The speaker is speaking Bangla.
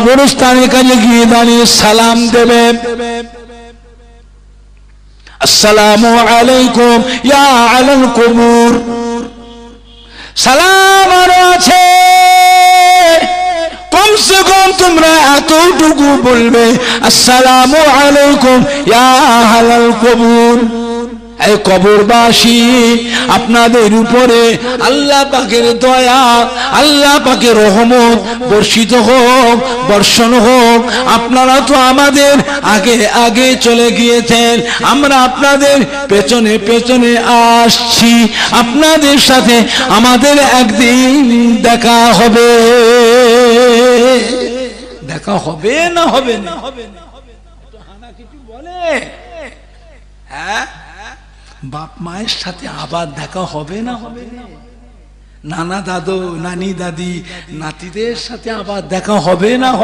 কবরস্থানের কাছে গিয়ে দাঁড়িয়ে সালাম দেবে, আসসালামু আলাইকুম ইয়া আলাল কুবুর। সালাম আরো আছে, কমসে কম তোমরা এতটুকু বলবে, আসসালামু আলাইকুম ইয়া আলাল কুবুর। এই কবরবাসী, আপনাদের উপরে আল্লাহ পাকের দয়া, আল্লাহ পাকের রহমত বর্ষিত হোক, বর্ষণ হোক। আপনারা তো আমাদের আগে আগে চলে গিয়েছেন, আমরা আপনাদের পেছনে পেছনে আসছি। আপনাদের সাথে আমাদের একদিন দেখা হবে, দেখা হবে না হবে না? কিছু বলে, হ্যাঁ, বাপ মায়ের সাথে আবার দেখা হবে না হবে না? নানা দাদু নানি দাদি নাতিদের সাথে আবার দেখা হবে না হবে?